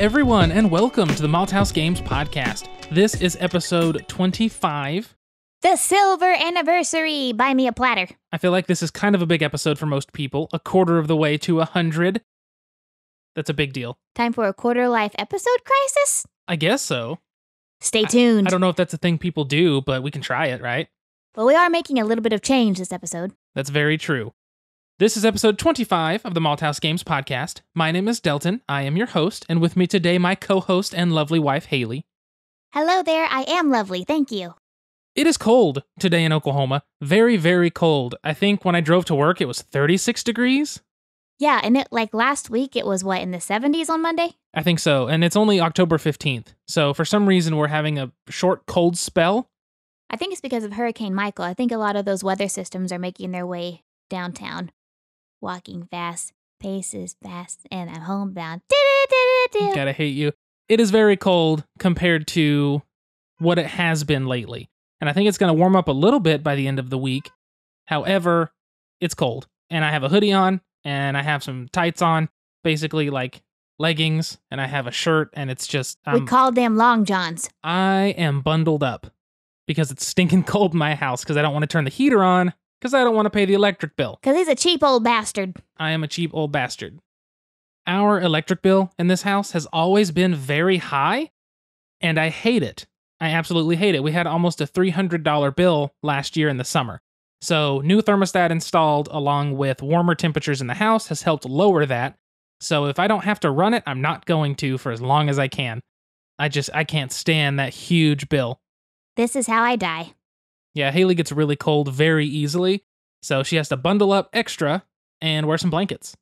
everyone, and welcome to the Malthaus Games podcast. This is episode 25. The Silver Anniversary! Buy me a platter. I feel like this is kind of a big episode for most people, a quarter of the way to 100. That's a big deal. Time for a quarter-life episode crisis? I guess so. Stay tuned. I don't know if that's a thing people do, but we can try it, right? Well, we are making a little bit of change this episode. That's very true. This is episode 25 of the Malthaus Games podcast. My name is Delton. I am your host, and with me today, my co-host and lovely wife, Haley. Hello there, I am lovely, thank you. It is cold today in Oklahoma. Very, very cold. I think when I drove to work, it was 36 degrees. Yeah, and last week, it was in the 70s on Monday? I think so, and it's only October 15th. So for some reason, we're having a short cold spell. I think it's because of Hurricane Michael. I think a lot of those weather systems are making their way downtown. Walking fast, paces fast, and I'm homebound. Gotta hate you. It is very cold compared to what it has been lately. And I think it's going to warm up a little bit by the end of the week. However, it's cold. And I have a hoodie on, and I have some tights on, basically like leggings, and I have a shirt, and it's just... we call them long johns. I am bundled up because it's stinking cold in my house because I don't want to turn the heater on because I don't want to pay the electric bill. Because he's a cheap old bastard. I am a cheap old bastard. Our electric bill in this house has always been very high, and I hate it. I absolutely hate it. We had almost a $300 bill last year in the summer. So new thermostat installed along with warmer temperatures in the house has helped lower that. So if I don't have to run it, I'm not going to for as long as I can. I can't stand that huge bill. This is how I die. Yeah, Haley gets really cold very easily, so she has to bundle up extra and wear some blankets.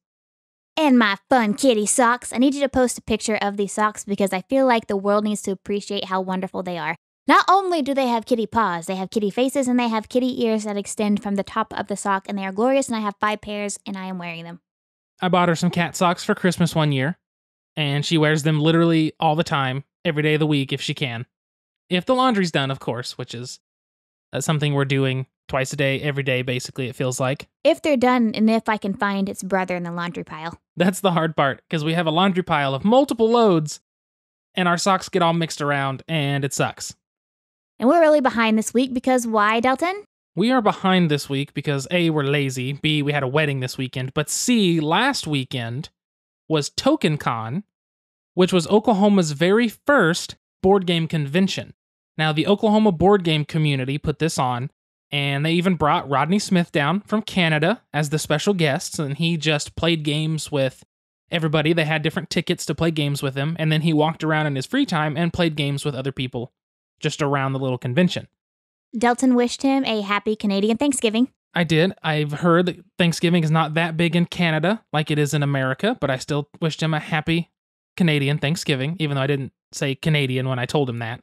And my fun kitty socks. I need you to post a picture of these socks because I feel like the world needs to appreciate how wonderful they are. Not only do they have kitty paws, they have kitty faces and they have kitty ears that extend from the top of the sock, and they are glorious, and I have 5 pairs and I am wearing them. I bought her some cat socks for Christmas one year, and she wears them literally all the time, every day of the week if she can. If the laundry's done, of course, which is something we're doing twice a day, every day, basically, it feels like. If they're done, and if I can find its brother in the laundry pile. That's the hard part, because we have a laundry pile of multiple loads, and our socks get all mixed around, and it sucks. And we're really behind this week because why, Delton? We are behind this week because A, we're lazy, B, we had a wedding this weekend, but C, last weekend was TokenCon, which was Oklahoma's very first board game convention. Now, the Oklahoma board game community put this on, and they even brought Rodney Smith down from Canada as the special guest, and he just played games with everybody. They had different tickets to play games with him, and then he walked around in his free time and played games with other people just around the little convention. Delton wished him a happy Canadian Thanksgiving. I did. I've heard that Thanksgiving is not that big in Canada like it is in America, but I still wished him a happy Canadian Thanksgiving, even though I didn't say Canadian when I told him that.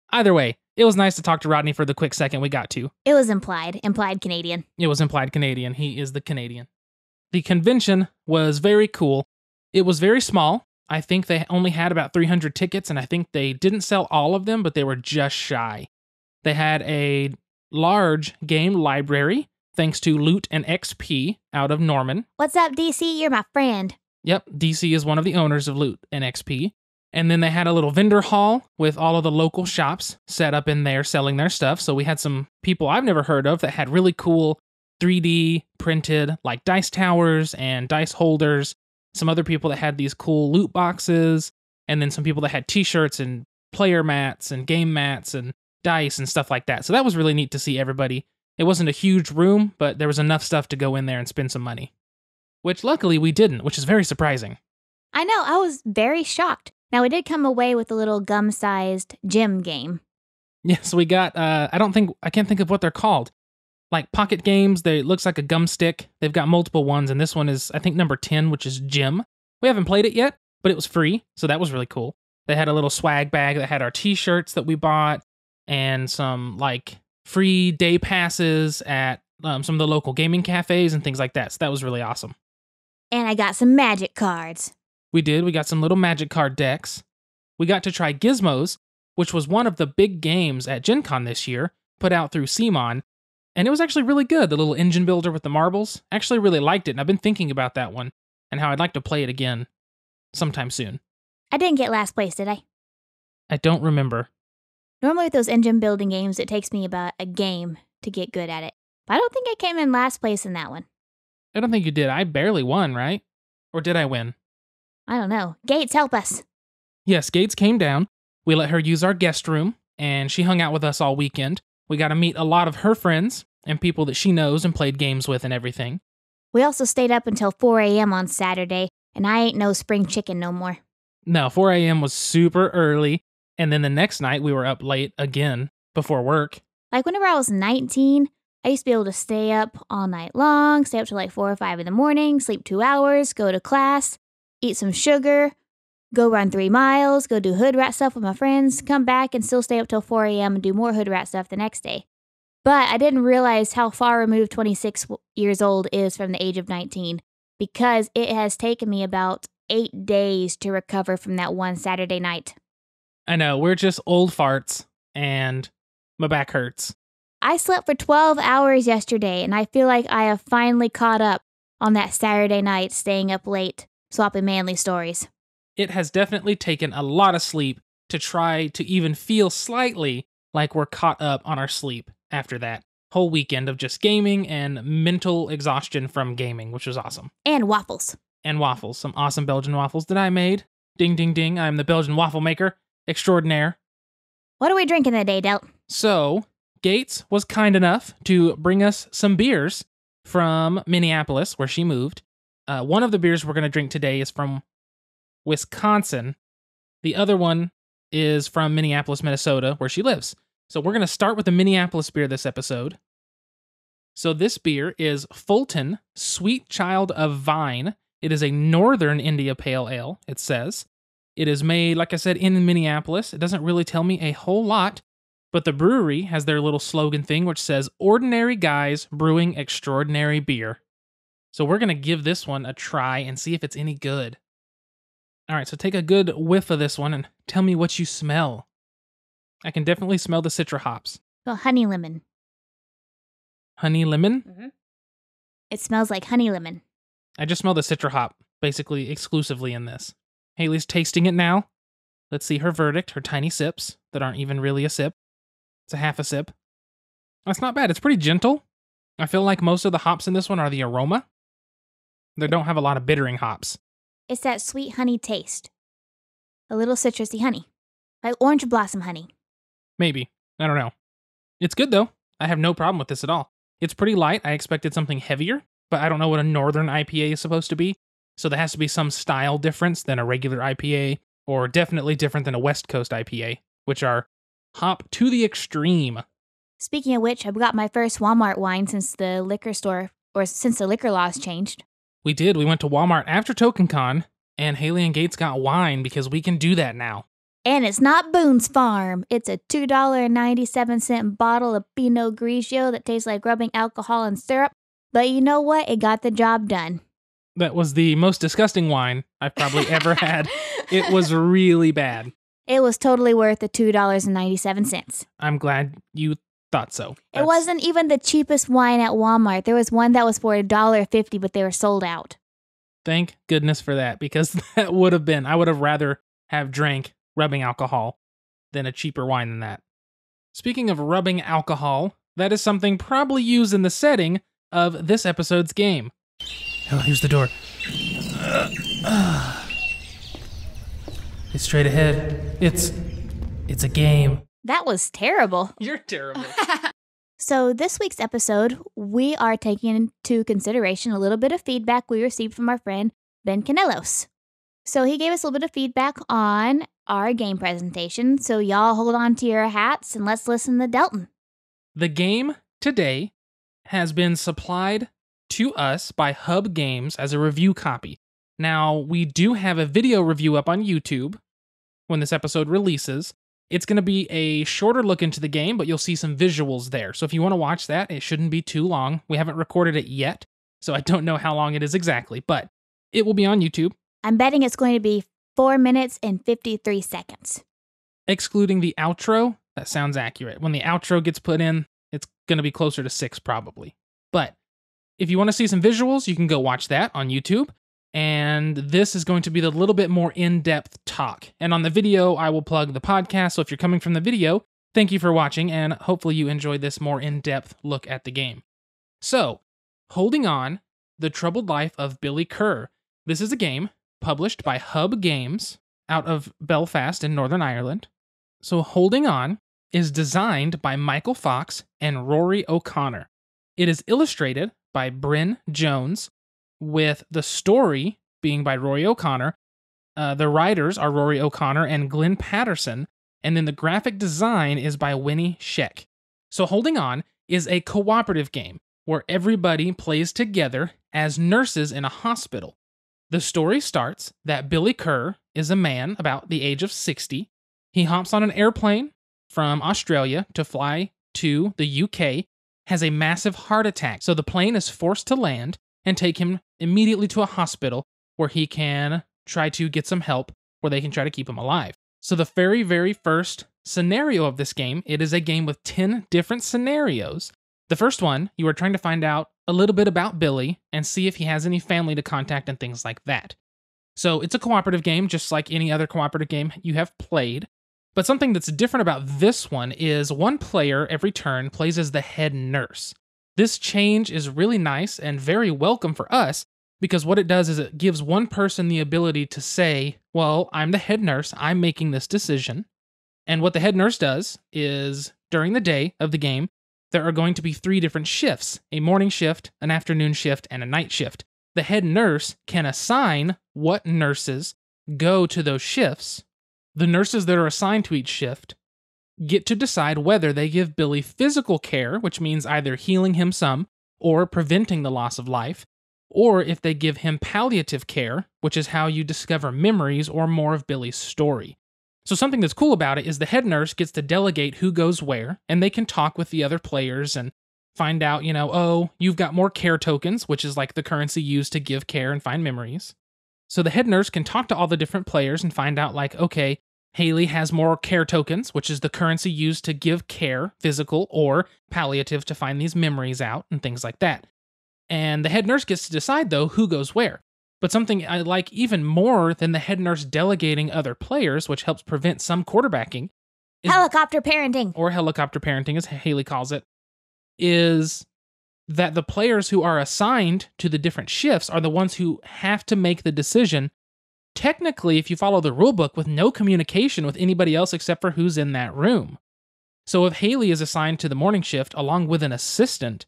Either way, it was nice to talk to Rodney for the quick second we got to. It was implied Canadian. It was implied Canadian. He is the Canadian. The convention was very cool. It was very small. I think they only had about 300 tickets, and I think they didn't sell all of them, but they were just shy. They had a large game library, thanks to Loot and XP out of Norman. What's up, DC? You're my friend. Yep, DC is one of the owners of Loot and XP. And then they had a little vendor hall with all of the local shops set up in there selling their stuff. So we had some people I've never heard of that had really cool 3D printed like dice towers and dice holders. Some other people that had these cool loot boxes. And then some people that had t-shirts and player mats and game mats and dice and stuff like that. So that was really neat to see everybody. It wasn't a huge room, but there was enough stuff to go in there and spend some money. Which luckily we didn't, which is very surprising. I know, I was very shocked. Now, we did come away with a little gum-sized gym game. Yes, we got, I can't think of what they're called. Like pocket games, it looks like a gum stick. They've got multiple ones, and this one is, I think, number 10, which is Gym. We haven't played it yet, but it was free, so that was really cool. They had a little swag bag that had our t-shirts that we bought, and some, like, free day passes at some of the local gaming cafes and things like that, so that was really awesome. And I got some magic cards. We did. We got some little magic card decks. We got to try Gizmos, which was one of the big games at Gen Con this year, put out through CMON, and it was actually really good, the little engine builder with the marbles. I actually really liked it, and I've been thinking about that one, and how I'd like to play it again sometime soon. I didn't get last place, did I? I don't remember. Normally with those engine building games, it takes me about a game to get good at it. But I don't think I came in last place in that one. I don't think you did. I barely won, right? Or did I win? I don't know. Gates, help us. Yes, Gates came down. We let her use our guest room, and she hung out with us all weekend. We got to meet a lot of her friends and people that she knows and played games with and everything. We also stayed up until 4 a.m. on Saturday, and I ain't no spring chicken no more. No, 4 a.m. was super early, and then the next night we were up late again before work. Like whenever I was 19, I used to be able to stay up all night long, stay up till like 4 or 5 in the morning, sleep 2 hours, go to class, eat some sugar, go run 3 miles, go do hood rat stuff with my friends, come back and still stay up till 4 a.m. and do more hood rat stuff the next day. But I didn't realize how far removed 26 years old is from the age of 19 because it has taken me about 8 days to recover from that one Saturday night. I know, we're just old farts, and my back hurts. I slept for 12 hours yesterday, and I feel like I have finally caught up on that Saturday night staying up late, swapping manly stories. It has definitely taken a lot of sleep to try to even feel slightly like we're caught up on our sleep after that whole weekend of just gaming and mental exhaustion from gaming, which was awesome. And waffles. And waffles. Some awesome Belgian waffles that I made. Ding, ding, ding. I'm the Belgian waffle maker extraordinaire. What are we drinking today, Delt? So, Gates was kind enough to bring us some beers from Minneapolis, where she moved. One of the beers we're going to drink today is from Wisconsin. The other one is from Minneapolis, Minnesota, where she lives. So we're going to start with the Minneapolis beer this episode. So this beer is Fulton Sweet Child of Vine. It is a Northern India Pale Ale, it says. It is made, like I said, in Minneapolis. It doesn't really tell me a whole lot, but the brewery has their little slogan thing, which says, "Ordinary Guys Brewing Extraordinary Beer." So we're going to give this one a try and see if it's any good. All right, so take a good whiff of this one and tell me what you smell. I can definitely smell the citra hops. Well, honey lemon. Honey lemon? Mm-hmm. It smells like honey lemon. I just smell the citra hop, basically exclusively in this. Haley's tasting it now. Let's see her verdict, her tiny sips that aren't even really a sip. It's a half a sip. That's not bad. It's pretty gentle. I feel like most of the hops in this one are the aroma. They don't have a lot of bittering hops. It's that sweet honey taste. A little citrusy honey. Like orange blossom honey. Maybe. I don't know. It's good, though. I have no problem with this at all. It's pretty light. I expected something heavier, but I don't know what a northern IPA is supposed to be. So there has to be some style difference than a regular IPA, or definitely different than a West Coast IPA, which are hop to the extreme. Speaking of which, I got my first Walmart wine since the liquor laws changed. We did. We went to Walmart after TokenCon, and Haley and Gates got wine because we can do that now. And it's not Boone's Farm. It's a $2.97 bottle of Pinot Grigio that tastes like rubbing alcohol and syrup. But you know what? It got the job done. That was the most disgusting wine I've probably ever had. It was really bad. It was totally worth the $2.97. I'm glad you thought so. It wasn't even the cheapest wine at Walmart. There was one that was for $1.50, but they were sold out. Thank goodness for that, because that would have been, I would have rather have drank rubbing alcohol than a cheaper wine than that. Speaking of rubbing alcohol, that is something probably used in the setting of this episode's game. Oh, here's the door. It's straight ahead. It's a game. That was terrible. You're terrible. So this week's episode, we are taking into consideration a little bit of feedback we received from our friend Ben Canelos. So he gave us a little bit of feedback on our game presentation. So y'all hold on to your hats and let's listen to Delton. The game today has been supplied to us by Hub Games as a review copy. Now, we do have a video review up on YouTube when this episode releases. It's going to be a shorter look into the game, but you'll see some visuals there. So if you want to watch that, it shouldn't be too long. We haven't recorded it yet, so I don't know how long it is exactly, but it will be on YouTube. I'm betting it's going to be 4 minutes and 53 seconds. Excluding the outro, that sounds accurate. When the outro gets put in, it's going to be closer to 6 probably. But if you want to see some visuals, you can go watch that on YouTube. And this is going to be the little bit more in-depth talk. And on the video, I will plug the podcast. So if you're coming from the video, thank you for watching, and hopefully you enjoyed this more in-depth look at the game. So, Holding On, The Troubled Life of Billy Kerr. This is a game published by Hub Games out of Belfast in Northern Ireland. So Holding On is designed by Michael Fox and Rory O'Connor. It is illustrated by Bryn Jones, with the story being by Rory O'Connor. The writers are Rory O'Connor and Glenn Patterson, and then the graphic design is by Winnie Sheck. So Holding On is a cooperative game where everybody plays together as nurses in a hospital. The story starts that Billy Kerr is a man about the age of 60. He hops on an airplane from Australia to fly to the UK, has a massive heart attack, so the plane is forced to land and take him immediately to a hospital where he can try to get some help, where they can try to keep him alive. So the very, very first scenario of this game, it is a game with 10 different scenarios. The first one, you are trying to find out a little bit about Billy and see if he has any family to contact and things like that. So it's a cooperative game, just like any other cooperative game you have played. But something that's different about this one is one player every turn plays as the head nurse. This change is really nice and very welcome for us, because what it does is it gives one person the ability to say, well, I'm the head nurse, I'm making this decision. And what the head nurse does is, during the day of the game, there are going to be 3 different shifts: a morning shift, an afternoon shift, and a night shift. The head nurse can assign what nurses go to those shifts. The nurses that are assigned to each shift get to decide whether they give Billy physical care, which means either healing him some or preventing the loss of life, or if they give him palliative care, which is how you discover memories or more of Billy's story. So something that's cool about it is the head nurse gets to delegate who goes where, and they can talk with the other players and find out, oh, you've got more care tokens, which is like the currency used to give care and find memories. So the head nurse can talk to all the different players and find out, like, okay, Haley has more care tokens, which is the currency used to give care, physical or palliative, to find these memories out and things like that. And the head nurse gets to decide, though, who goes where. But something I like even more than the head nurse delegating other players, which helps prevent some quarterbacking, is, Helicopter parenting. or helicopter parenting, as Haley calls it, is that the players who are assigned to the different shifts are the ones who have to make the decision, technically, if you follow the rulebook, with no communication with anybody else except for who's in that room. So if Haley is assigned to the morning shift along with an assistant,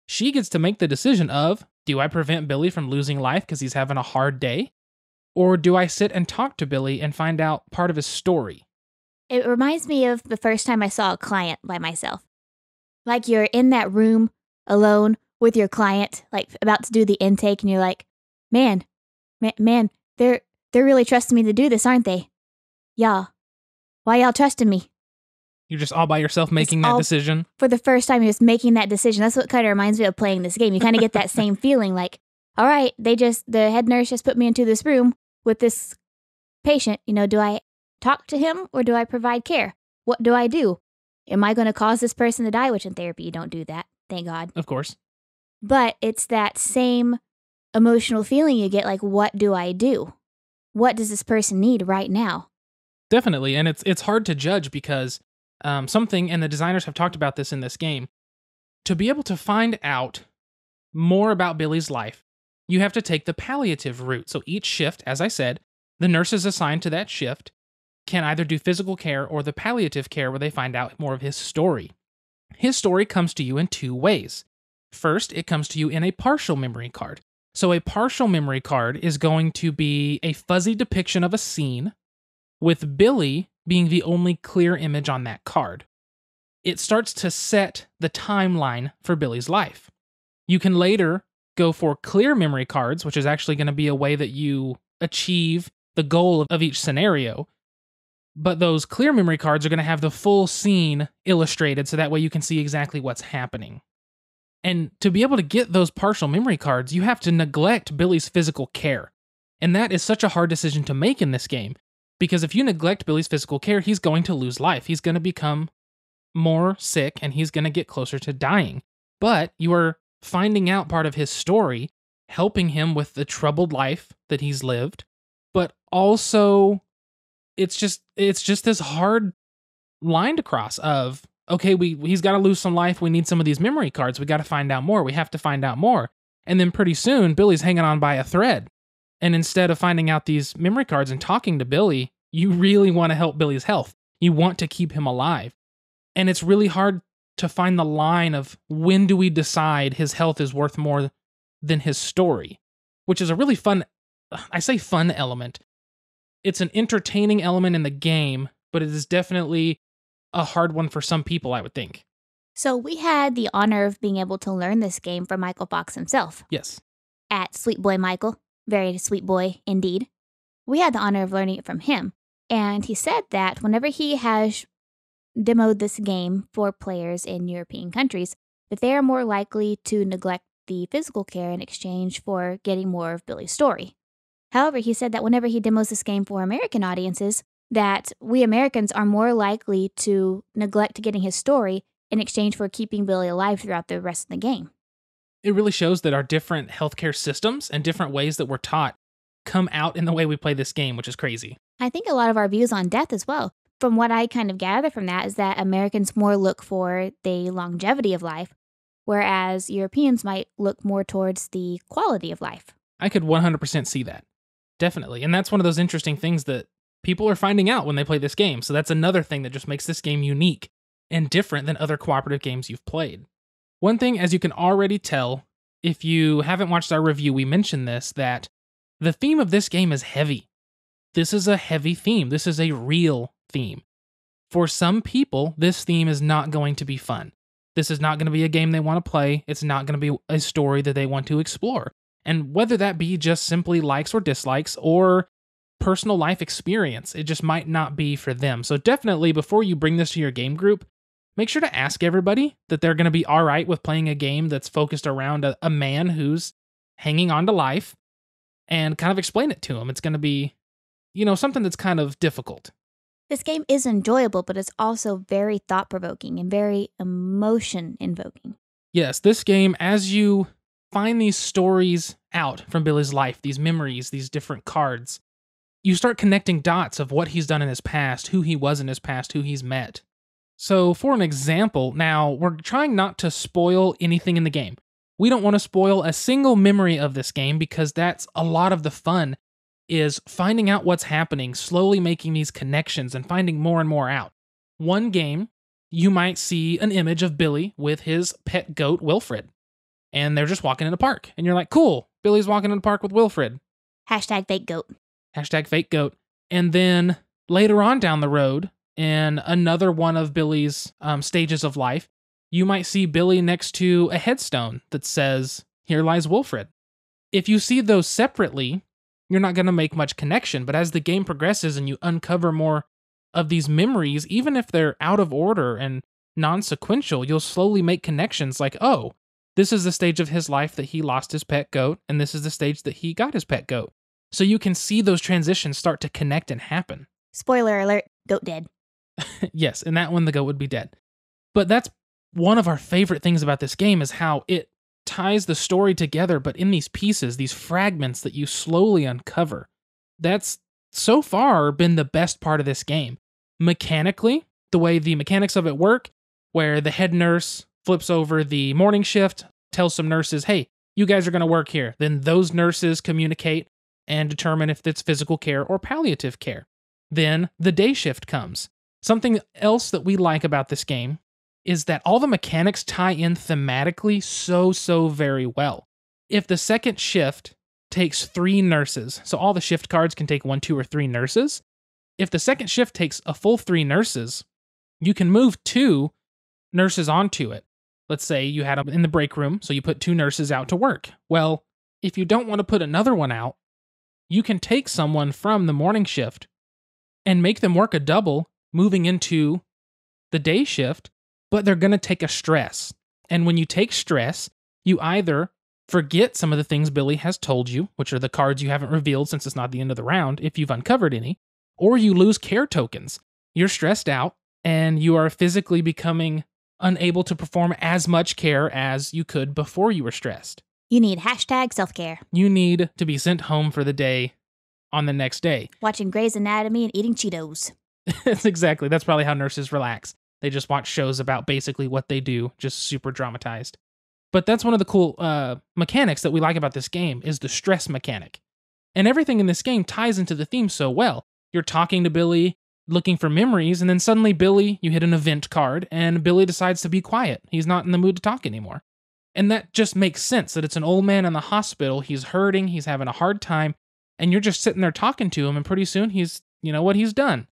she gets to make the decision of, do I prevent Billy from losing life because he's having a hard day? Or do I sit and talk to Billy and find out part of his story? It reminds me of the first time I saw a client by myself. Like, you're in that room alone with your client, like about to do the intake, and you're like, man, they're really trusting me to do this, aren't they? Y'all. Why y'all trusting me? You're just all by yourself making that decision? For the first time, you're just making that decision. That's what kind of reminds me of playing this game. You kind of get that same feeling, like, all right, the head nurse just put me into this room with this patient. Do I talk to him or do I provide care? What do I do? Am I going to cause this person to die? Which in therapy, you don't do that. Thank God. Of course. But it's that same emotional feeling you get, like, what do I do? What does this person need right now? Definitely. And it's hard to judge because something, and the designers have talked about this in this game, to be able to find out more about Billy's life, you have to take the palliative route. So each shift, as I said, the nurses assigned to that shift can either do physical care or the palliative care, where they find out more of his story. His story comes to you in 2 ways. First, it comes to you in a partial memory card. So a partial memory card is going to be a fuzzy depiction of a scene, with Billy being the only clear image on that card. It starts to set the timeline for Billy's life. You can later go for clear memory cards, which is actually going to be a way that you achieve the goal of each scenario. But those clear memory cards are going to have the full scene illustrated, so that way you can see exactly what's happening. And to be able to get those partial memory cards, you have to neglect Billy's physical care. And that is such a hard decision to make in this game, because if you neglect Billy's physical care, he's going to lose life. He's going to become more sick, and he's going to get closer to dying. But you are finding out part of his story, helping him with the troubled life that he's lived, but also it's just this hard line to cross of, okay, he's got to lose some life. We need some of these memory cards. We got to find out more. We have to find out more. And then pretty soon, Billy's hanging on by a thread. And instead of finding out these memory cards and talking to Billy, you really want to help Billy's health. You want to keep him alive. And it's really hard to find the line of when do we decide his health is worth more than his story, which is a really fun, I say fun element. It's an entertaining element in the game, but it is definitely a hard one for some people, I would think. So we had the honor of being able to learn this game from Michael Fox himself. Yes. At Sweet Boy Michael. Very sweet boy indeed. We had the honor of learning it from him. And he said that whenever he has demoed this game for players in European countries, that they are more likely to neglect the physical care in exchange for getting more of Billy's story. However, he said that whenever he demos this game for American audiences, that we Americans are more likely to neglect getting his story in exchange for keeping Billy alive throughout the rest of the game. It really shows that our different healthcare systems and different ways that we're taught come out in the way we play this game, which is crazy. I think a lot of our views on death as well, from what I kind of gather from that, is that Americans more look for the longevity of life, whereas Europeans might look more towards the quality of life. I could 100% see that. Definitely. And that's one of those interesting things that people are finding out when they play this game. So that's another thing that just makes this game unique and different than other cooperative games you've played. One thing, as you can already tell, if you haven't watched our review, we mentioned this, that the theme of this game is heavy. This is a heavy theme. This is a real theme. For some people, this theme is not going to be fun. This is not going to be a game they want to play. It's not going to be a story that they want to explore. And whether that be just simply likes or dislikes or personal life experience, it just might not be for them. So definitely, before you bring this to your game group, make sure to ask everybody that they're going to be all right with playing a game that's focused around a man who's hanging on to life, and kind of explain it to them. It's going to be, something that's kind of difficult. This game is enjoyable, but it's also very thought-provoking and very emotion-invoking. Yes, this game, as you find these stories out from Billy's life, these memories, these different cards, you start connecting dots of what he's done in his past, who he was in his past, who he's met. So for an example, now we're trying not to spoil anything in the game. We don't want to spoil a single memory of this game because that's a lot of the fun, is finding out what's happening, slowly making these connections and finding more and more out. One game, you might see an image of Billy with his pet goat, Wilfred, and they're just walking in a park. And you're like, cool, Billy's walking in a park with Wilfred. Hashtag fake goat. Hashtag fake goat. And then later on down the road, in another one of Billy's stages of life, you might see Billy next to a headstone that says, "Here lies Wilfred." If you see those separately, you're not going to make much connection, but as the game progresses and you uncover more of these memories, even if they're out of order and non-sequential, you'll slowly make connections like, oh, this is the stage of his life that he lost his pet goat, and this is the stage that he got his pet goat. So you can see those transitions start to connect and happen. Spoiler alert, goat dead. Yes, in that one, the goat would be dead. But that's one of our favorite things about this game, is how it ties the story together, but in these pieces, these fragments that you slowly uncover. That's so far been the best part of this game. Mechanically, the way the mechanics of it work, where the head nurse flips over the morning shift, tells some nurses, hey, you guys are going to work here. Then those nurses communicate and determine if it's physical care or palliative care. Then the day shift comes. Something else that we like about this game is that all the mechanics tie in thematically so very well. If the second shift takes 3 nurses, so all the shift cards can take 1, 2, or 3 nurses. If the second shift takes a full 3 nurses, you can move 2 nurses onto it. Let's say you had them in the break room, so you put 2 nurses out to work. Well, if you don't want to put another one out, you can take someone from the morning shift and make them work a double moving into the day shift, but they're going to take a stress. And when you take stress, you either forget some of the things Billy has told you, which are the cards you haven't revealed since it's not the end of the round, if you've uncovered any, or you lose care tokens. You're stressed out, and you are physically becoming unable to perform as much care as you could before you were stressed. You need hashtag self-care. You need to be sent home for the day on the next day. Watching Grey's Anatomy and eating Cheetos. That's probably how nurses relax. They just watch shows about basically what they do, just super dramatized. But that's one of the cool mechanics that we like about this game is the stress mechanic. And everything in this game ties into the theme so well. You're talking to Billy, looking for memories, and then suddenly Billy, you hit an event card, and Billy decides to be quiet. He's not in the mood to talk anymore. And that just makes sense that it's an old man in the hospital. He's hurting. He's having a hard time. And you're just sitting there talking to him. And pretty soon he's done.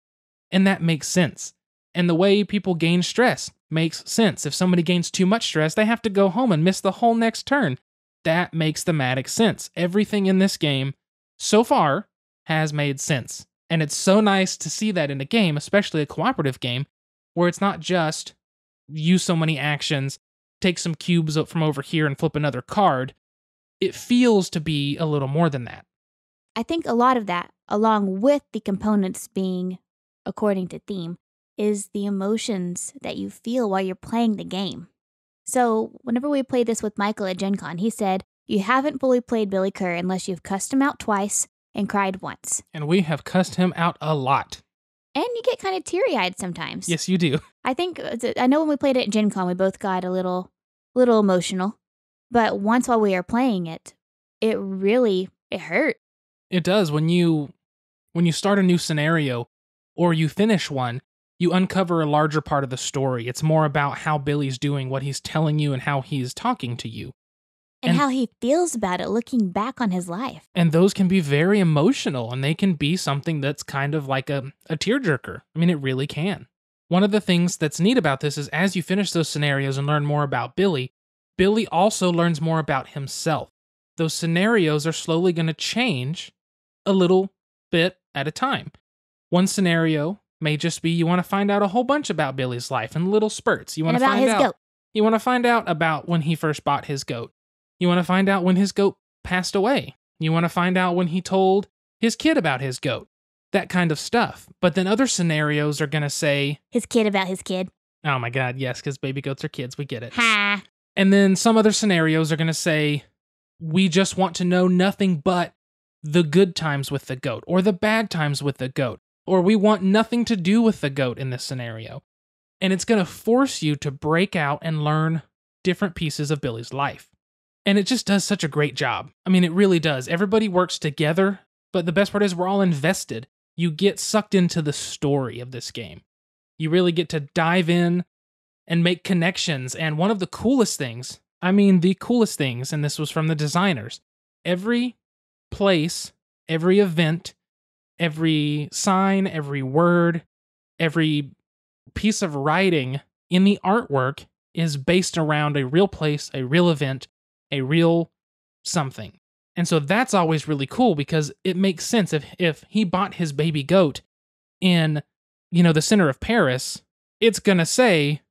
And that makes sense. And the way people gain stress makes sense. If somebody gains too much stress, they have to go home and miss the whole next turn. That makes thematic sense. Everything in this game so far has made sense. And it's so nice to see that in a game, especially a cooperative game, where it's not just use so many actions, take some cubes up from over here and flip another card. It feels to be a little more than that. I think a lot of that, along with the components being according to theme, is the emotions that you feel while you're playing the game. So whenever we played this with Michael at Gen Con, he said, you haven't fully played Billy Kerr unless you've cussed him out twice and cried once. And we have cussed him out a lot. And you get kind of teary-eyed sometimes. Yes, you do. I know when we played it at Gen Con, we both got a little emotional. But once while we were playing it, it hurt. It does. When you start a new scenario or you finish one, you uncover a larger part of the story. It's more about how Billy's doing, what he's telling you, and how he's talking to you. And how he feels about it looking back on his life. And those can be very emotional, and they can be something that's kind of like a tearjerker. I mean, it really can. One of the things that's neat about this is as you finish those scenarios and learn more about Billy, Billy also learns more about himself. Those scenarios are slowly going to change a little bit at a time. One scenario may just be you want to find out a whole bunch about Billy's life in little spurts. You want to find out goat. You want to find out about when he first bought his goat. You want to find out when his goat passed away. You want to find out when he told his kid about his goat. That kind of stuff. But then other scenarios are going to say... his kid about his kid. Oh my God, yes, because baby goats are kids. We get it. Ha! And then some other scenarios are going to say, we just want to know nothing but the good times with the goat, or the bad times with the goat, or we want nothing to do with the goat in this scenario. And it's going to force you to break out and learn different pieces of Billy's life. And it just does such a great job. I mean, it really does. Everybody works together, but the best part is we're all invested. You get sucked into the story of this game. You really get to dive in and make connections. And one of the coolest things, and this was from the designers, every place, every event, every sign, every word, every piece of writing in the artwork is based around a real place, a real event, a real something. And so that's always really cool because it makes sense. If he bought his baby goat in, the center of Paris, it's going to say,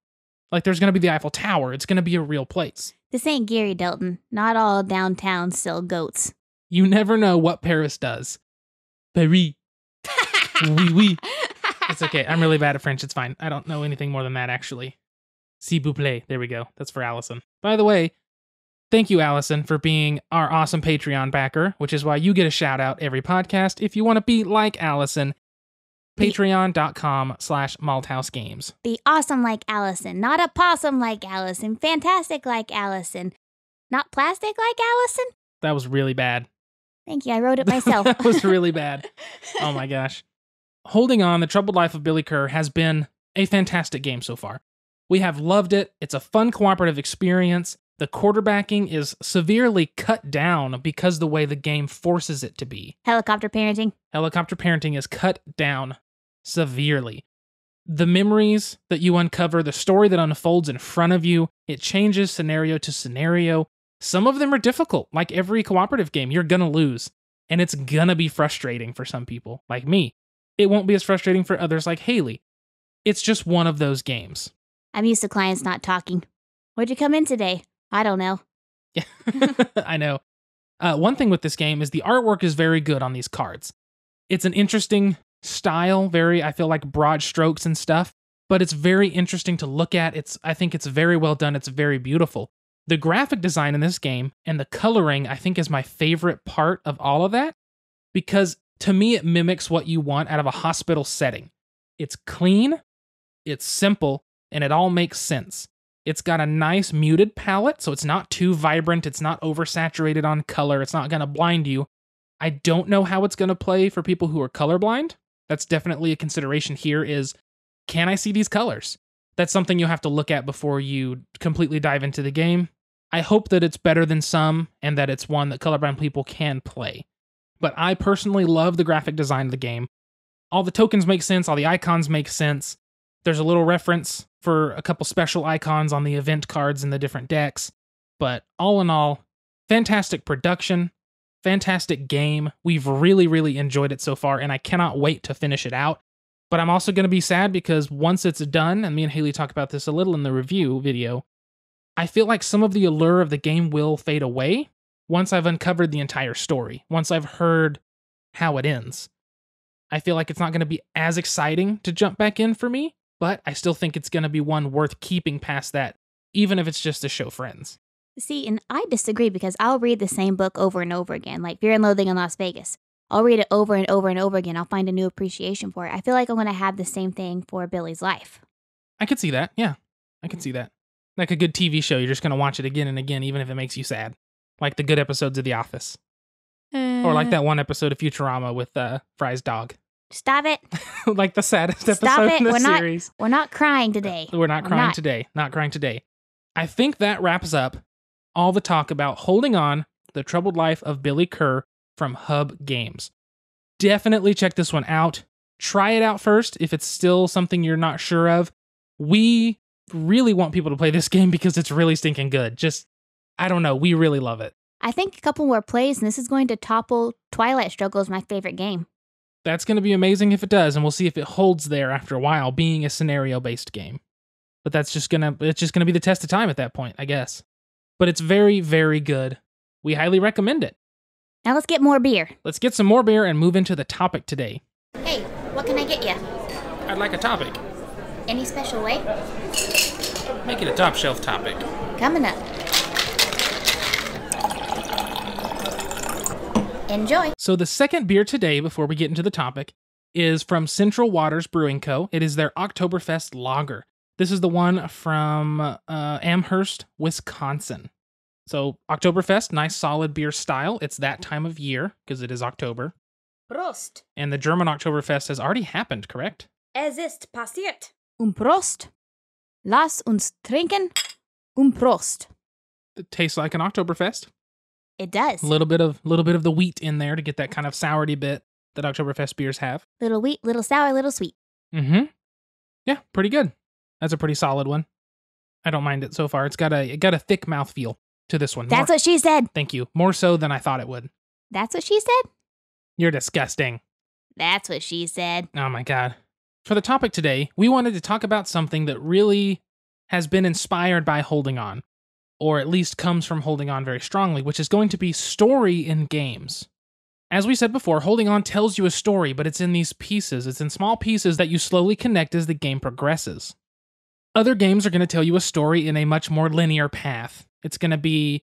like, there's going to be the Eiffel Tower. It's going to be a real place. This ain't Gary Delton. Not all downtowns sell goats. You never know what Paris does. Paris. Oui, oui. It's okay. I'm really bad at French. It's fine. I don't know anything more than that, actually. S'il vous plaît. There we go. That's for Allison. By the way, thank you, Allison, for being our awesome Patreon backer, which is why you get a shout out every podcast. If you want to be like Allison, patreon.com/malthausgames. Be awesome like Allison, not a possum like Allison, fantastic like Allison, not plastic like Allison. That was really bad. Thank you. I wrote it myself. That was really bad. Oh my gosh. Holding On, The Troubled Life of Billy Kerr has been a fantastic game so far. We have loved it. It's a fun cooperative experience. The quarterbacking is severely cut down because the way the game forces it to be. Helicopter parenting. Helicopter parenting is cut down severely. The memories that you uncover, the story that unfolds in front of you, it changes scenario to scenario. Some of them are difficult. Like every cooperative game, you're going to lose. And it's going to be frustrating for some people, like me. It won't be as frustrating for others like Haley. It's just one of those games. I'm used to clients not talking. Where'd you come in today? I don't know. Yeah, I know. One thing with this game is the artwork is very good on these cards. It's an interesting style, I feel like broad strokes and stuff, but it's very interesting to look at. I think it's very well done. It's very beautiful. The graphic design in this game and the coloring, I think, is my favorite part of all of that, because to me, it mimics what you want out of a hospital setting. It's clean, it's simple, and it all makes sense. It's got a nice muted palette, so it's not too vibrant, it's not oversaturated on color, it's not going to blind you. I don't know how it's going to play for people who are colorblind. That's definitely a consideration here is, can I see these colors? That's something you'll have to look at before you completely dive into the game. I hope that it's better than some, and that it's one that colorblind people can play. But I personally love the graphic design of the game. All the tokens make sense, all the icons make sense. There's a little reference for a couple special icons on the event cards in the different decks. But all in all, fantastic production, fantastic game. We've really, really enjoyed it so far, and I cannot wait to finish it out. But I'm also going to be sad because once it's done, and me and Haley talk about this a little in the review video, I feel like some of the allure of the game will fade away once I've uncovered the entire story, once I've heard how it ends. I feel like it's not going to be as exciting to jump back in for me, but I still think it's going to be one worth keeping past that, even if it's just to show friends. See, and I disagree because I'll read the same book over and over again, like Fear and Loathing in Las Vegas. I'll read it over and over and over again. I'll find a new appreciation for it. I feel like I'm going to have the same thing for Billy's Life. I could see that. Yeah, I can see that. Like a good TV show, you're just going to watch it again and again, even if it makes you sad. Like the good episodes of The Office. Or like that one episode of Futurama with Fry's dog. Stop it. Like the saddest episode in the series. We're not crying today. We're not crying today. Not crying today. I think that wraps up all the talk about Holding On, The Troubled Life of Billy Kerr from Hub Games. Definitely check this one out. Try it out first if it's still something you're not sure of. We really want people to play this game because it's really stinking good. Just, I don't know, we really love it. I think a couple more plays and this is going to topple Twilight Struggle as my favorite game. That's going to be amazing if it does, and we'll see if it holds there after a while, being a scenario-based game. But it's just gonna be the test of time at that point, I guess. But it's very, very good. We highly recommend it. Now let's get more beer. Let's get some more beer and move into the topic today. Hey, what can I get you? I'd like a topic. Any special way? Make it a top shelf topic. Coming up. Enjoy. So the second beer today, before we get into the topic, is from Central Waters Brewing Co. It is their Oktoberfest Lager. This is the one from Amherst, Wisconsin. So Oktoberfest, nice solid beer style. It's that time of year, because it is October. Prost. And the German Oktoberfest has already happened, correct? Es ist passiert. Prost. Lass uns trinken. Prost. It tastes like an Oktoberfest. It does. A little bit of the wheat in there to get that kind of sourty bit that Oktoberfest beers have. Little wheat, little sour, little sweet. Mm-hmm. Yeah, pretty good. That's a pretty solid one. I don't mind it so far. It got a thick mouthfeel to this one. That's what she said. Thank you. More so than I thought it would. That's what she said? You're disgusting. That's what she said. Oh my God. For the topic today, we wanted to talk about something that really has been inspired by Holding On, or at least comes from Holding On very strongly, which is going to be story in games. As we said before, Holding On tells you a story, but it's in these pieces. It's in small pieces that you slowly connect as the game progresses. Other games are going to tell you a story in a much more linear path. It's going to be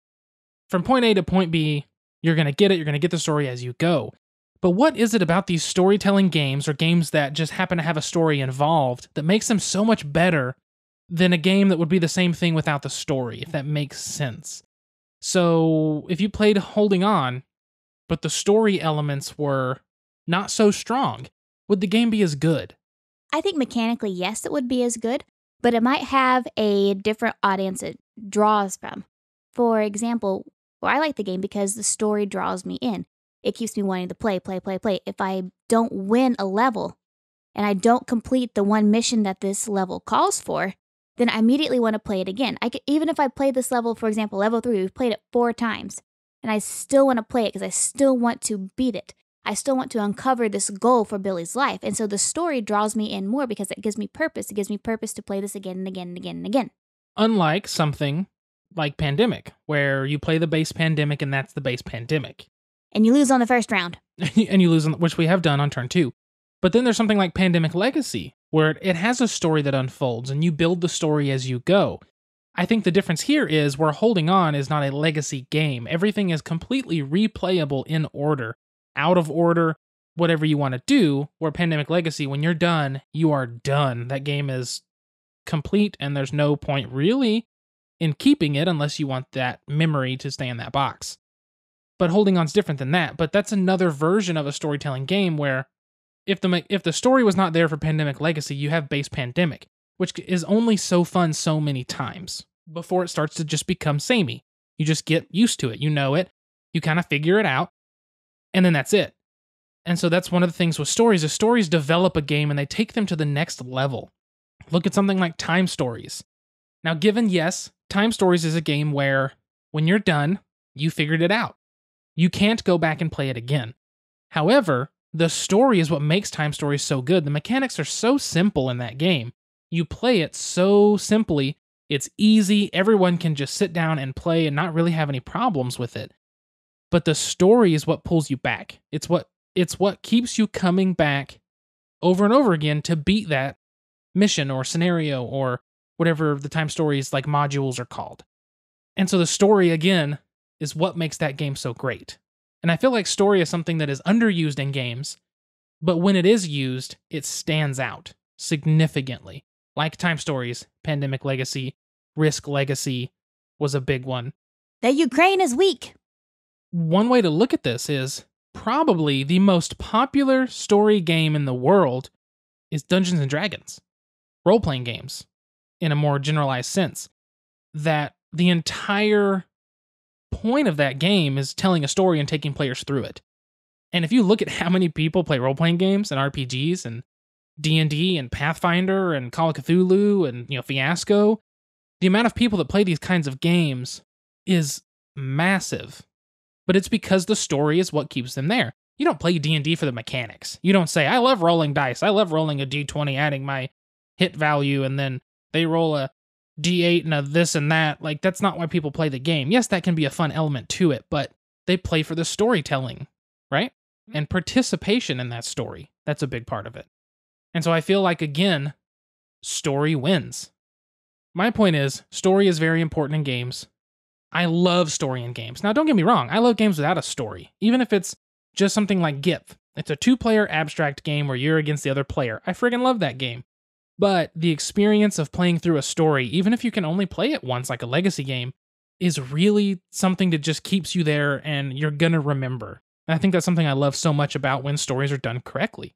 from point A to point B. You're going to get it. You're going to get the story as you go. But what is it about these storytelling games, or games that just happen to have a story involved, that makes them so much better than a game that would be the same thing without the story, if that makes sense? So if you played Holding On, but the story elements were not so strong, would the game be as good? I think mechanically, yes, it would be as good, but it might have a different audience it draws from. For example, I like the game because the story draws me in. It keeps me wanting to play. If I don't win a level and I don't complete the one mission that this level calls for, then I immediately want to play it again. Even if I played this level, for example, level 3, we've played it 4 times, and I still want to play it because I still want to beat it. I still want to uncover this goal for Billy's life. And so the story draws me in more because it gives me purpose. It gives me purpose to play this again and again and again and again. Unlike something like Pandemic, where you play the base Pandemic and that's the base Pandemic. And you lose on the first round. And you lose, which we have done on turn 2. But then there's something like Pandemic Legacy, where it has a story that unfolds and you build the story as you go. I think the difference here is where Holding On is not a legacy game. Everything is completely replayable in order, out of order, whatever you want to do. Where Pandemic Legacy, when you're done, you are done. That game is complete, and there's no point really in keeping it unless you want that memory to stay in that box. But Holding On's different than that. But that's another version of a storytelling game where if the story was not there for Pandemic Legacy, you have base Pandemic, which is only so fun so many times before it starts to just become samey. You just get used to it. You know it. You kind of figure it out. And then that's it. And so that's one of the things with stories is stories develop a game and they take them to the next level. Look at something like Time Stories. Now, given, yes, Time Stories is a game where when you're done, you figured it out. You can't go back and play it again. However, the story is what makes Time Stories so good. The mechanics are so simple in that game. You play it so simply. It's easy. Everyone can just sit down and play and not really have any problems with it. But the story is what pulls you back. It's what keeps you coming back over and over again to beat that mission or scenario or whatever the Time Stories like modules are called. And so the story, again, is what makes that game so great. And I feel like story is something that is underused in games, but when it is used, it stands out significantly. Like Time Stories, Pandemic Legacy, Risk Legacy was a big one. The Ukraine is weak. One way to look at this is probably the most popular story game in the world is Dungeons and Dragons. Role-playing games, in a more generalized sense. That the entire point of that game is telling a story and taking players through it. And if you look at how many people play role-playing games and RPGs and D&D and Pathfinder and Call of Cthulhu and Fiasco, the amount of people that play these kinds of games is massive. But it's because the story is what keeps them there. You don't play D&D for the mechanics. You don't say, I love rolling dice. I love rolling a D20, adding my hit value, and then they roll a D8 and a this and that. Like, that's not why people play the game. Yes, that can be a fun element to it, but they play for the storytelling, right? And participation in that story. That's a big part of it. And so I feel like, again, story wins. My point is, story is very important in games. I love story in games. Now, don't get me wrong. I love games without a story. Even if it's just something like GIF. It's a 2-player abstract game where you're against the other player. I friggin' love that game. But the experience of playing through a story, even if you can only play it once like a legacy game, is really something that just keeps you there and you're gonna remember. And I think that's something I love so much about when stories are done correctly.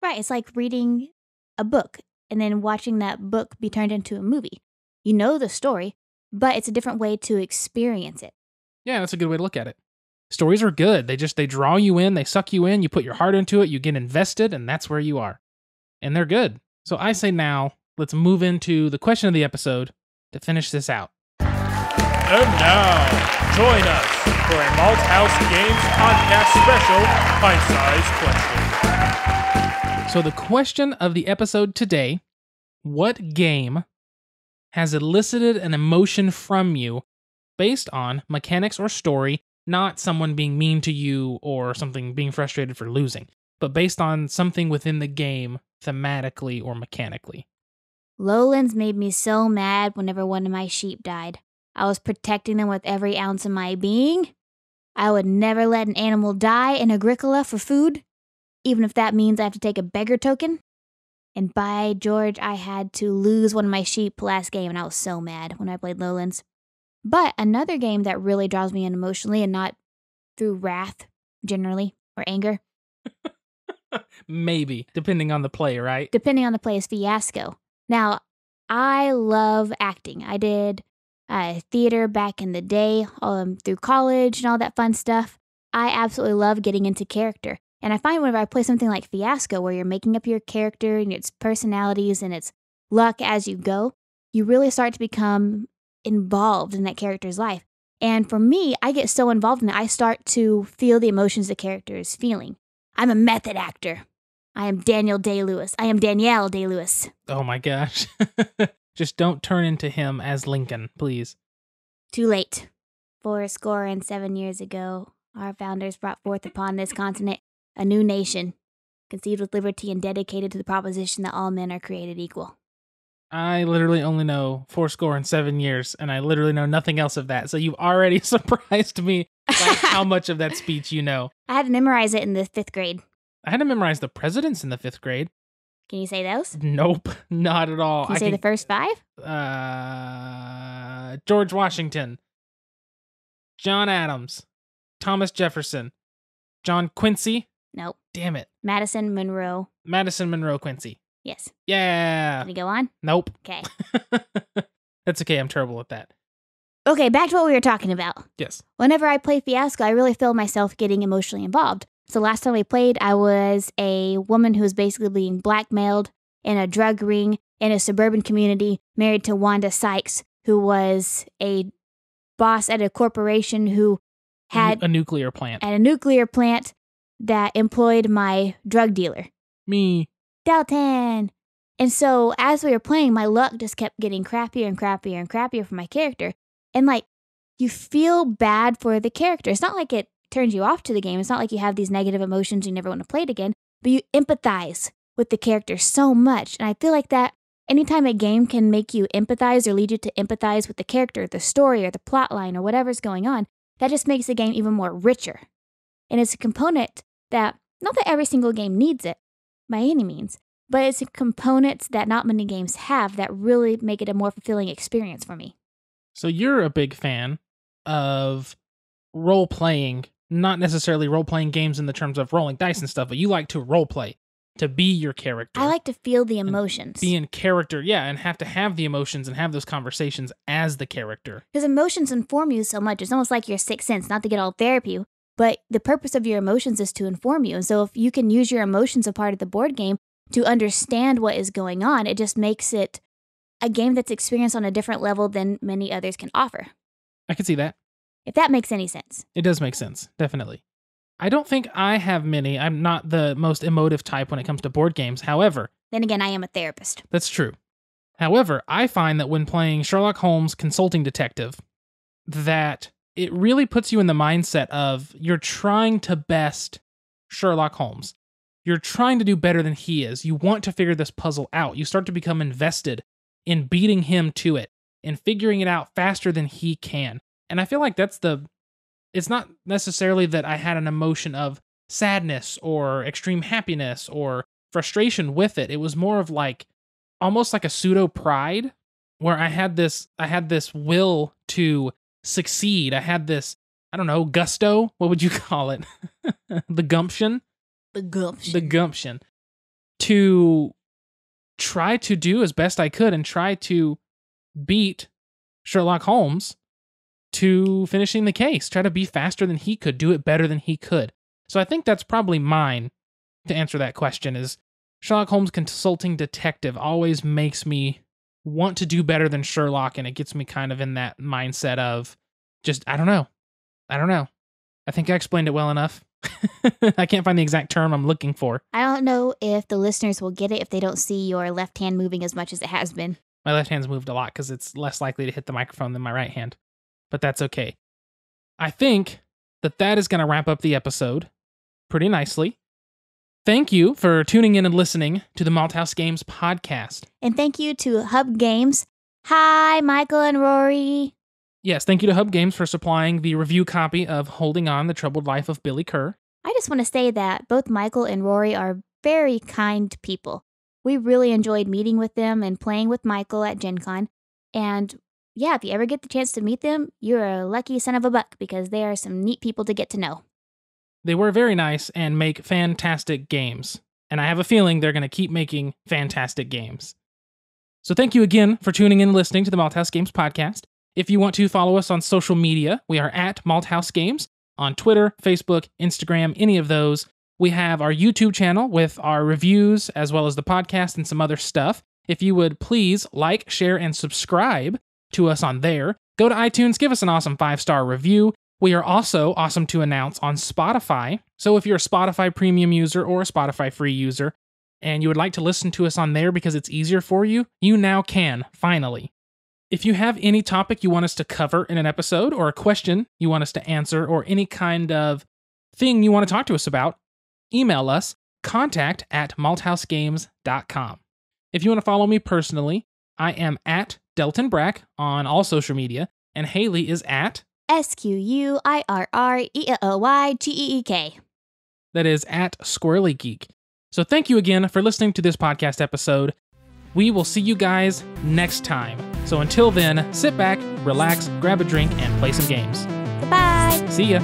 Right, it's like reading a book and then watching that book be turned into a movie. You know the story, but it's a different way to experience it. Yeah, that's a good way to look at it. Stories are good. They draw you in, they suck you in, you put your heart into it, you get invested, and that's where you are. And they're good. So I say now, let's move into the question of the episode to finish this out. And now, join us for a Malthaus Games Podcast special pint-sized question. So the question of the episode today, what game has elicited an emotion from you based on mechanics or story, not someone being mean to you or something being frustrated for losing, but based on something within the game thematically or mechanically? Lowlands made me so mad whenever one of my sheep died. I was protecting them with every ounce of my being. I would never let an animal die in Agricola for food, even if that means I have to take a beggar token. And by George, I had to lose one of my sheep last game, and I was so mad when I played Lowlands. But another game that really draws me in emotionally, and not through wrath, generally, or anger. Maybe, depending on the play, right? Depending on the play, is Fiasco. Now, I love acting. I did theater back in the day, through college and all that fun stuff. I absolutely love getting into character. And I find whenever I play something like Fiasco, where you're making up your character and its personalities and its luck as you go, you really start to become involved in that character's life. And for me, I get so involved in it, I start to feel the emotions the character is feeling. I'm a method actor. I am Daniel Day-Lewis. I am Danielle Day-Lewis. Oh my gosh. Just don't turn into him as Lincoln, please. Too late. 7 years ago, our founders brought forth upon this continent a new nation, conceived with liberty and dedicated to the proposition that all men are created equal. I literally only know 7 years, and I literally know nothing else of that. So you've already surprised me by how much of that speech you know. I had to memorize it in the 5th grade. I had to memorize the presidents in the 5th grade. Can you say those? Nope, not at all. Can you say the first 5? George Washington, John Adams, Thomas Jefferson, John Quincy. Nope. Damn it. Madison Monroe. Madison Monroe Quincy. Yes. Yeah. Can you go on? Nope. Okay. That's okay. I'm terrible at that. Okay, back to what we were talking about. Yes. Whenever I play Fiasco, I really feel myself getting emotionally involved. So last time we played, I was a woman who was basically being blackmailed in a drug ring in a suburban community, married to Wanda Sykes, who was a boss at a corporation who had a nuclear plant. At a nuclear plant that employed my drug dealer. Me. Dalton. And so as we were playing, my luck just kept getting crappier and crappier and crappier for my character. And like, you feel bad for the character. It's not like it turns you off to the game. It's not like you have these negative emotions you never want to play it again, but you empathize with the character so much. And I feel like that anytime a game can make you empathize or lead you to empathize with the character, the story, or the plot line, or whatever's going on, that just makes the game even more richer. And it's a component that, not that every single game needs it by any means, but it's a component that not many games have that really make it a more fulfilling experience for me. So you're a big fan of role-playing, not necessarily role-playing games in the terms of rolling dice and stuff, but you like to role-play, to be your character. I like to feel the emotions. Be in character, yeah, and have to have the emotions and have those conversations as the character. Because emotions inform you so much. It's almost like your sixth sense, not to get all therapy, but the purpose of your emotions is to inform you. And so if you can use your emotions as part of the board game to understand what is going on, it just makes it a game that's experienced on a different level than many others can offer. I can see that. If that makes any sense. It does make sense, definitely. I don't think I have many. I'm not the most emotive type when it comes to board games. However... Then again, I am a therapist. That's true. However, I find that when playing Sherlock Holmes Consulting Detective, that it really puts you in the mindset of you're trying to best Sherlock Holmes. You're trying to do better than he is. You want to figure this puzzle out. You start to become invested in beating him to it and figuring it out faster than he can. And I feel like it's not necessarily that I had an emotion of sadness or extreme happiness or frustration with it. It was more of like, almost like a pseudo pride where I had this will to succeed. I had this, I don't know, gusto. What would you call it? The gumption? The gumption. The gumption. To try to do as best I could and try to beat Sherlock Holmes to finishing the case. Try to be faster than he could, do it better than he could. So I think that's probably mine to answer that question is Sherlock Holmes Consulting Detective always makes me want to do better than Sherlock, and it gets me kind of in that mindset of just, I don't know. I think I explained it well enough. I can't find the exact term I'm looking for. I don't know if the listeners will get it if they don't see your left hand moving as much as it has been. My left hand's moved a lot because it's less likely to hit the microphone than my right hand. But that's okay. I think that is going to wrap up the episode pretty nicely. Thank you for tuning in and listening to the Malthaus Games podcast. And thank you to Hub Games. Hi, Michael and Rory. Yes, thank you to Hub Games for supplying the review copy of Holding On, The Troubled Life of Billy Kerr. I just want to say that both Michael and Rory are very kind people. We really enjoyed meeting with them and playing with Michael at Gen Con. And yeah, if you ever get the chance to meet them, you're a lucky son of a buck because they are some neat people to get to know. They were very nice and make fantastic games. And I have a feeling they're going to keep making fantastic games. So thank you again for tuning in and listening to the Malthaus Games podcast. If you want to follow us on social media, we are at Malthaus Games on Twitter, Facebook, Instagram, any of those. We have our YouTube channel with our reviews as well as the podcast and some other stuff. If you would please like, share, and subscribe to us on there. Go to iTunes, give us an awesome 5-star review. We are also awesome to announce on Spotify. So if you're a Spotify premium user or a Spotify free user and you would like to listen to us on there because it's easier for you, you now can, finally. If you have any topic you want us to cover in an episode or a question you want us to answer or any kind of thing you want to talk to us about, email us, contact@malthausgames.com. If you want to follow me personally, I am at Delton Brack on all social media, and Haley is at SQUIRRELYGEEK. that is at Squirrely Geek. So thank you again for listening to this podcast episode. We will see you guys next time. So until then, sit back, relax, grab a drink, and play some games. Goodbye. See ya.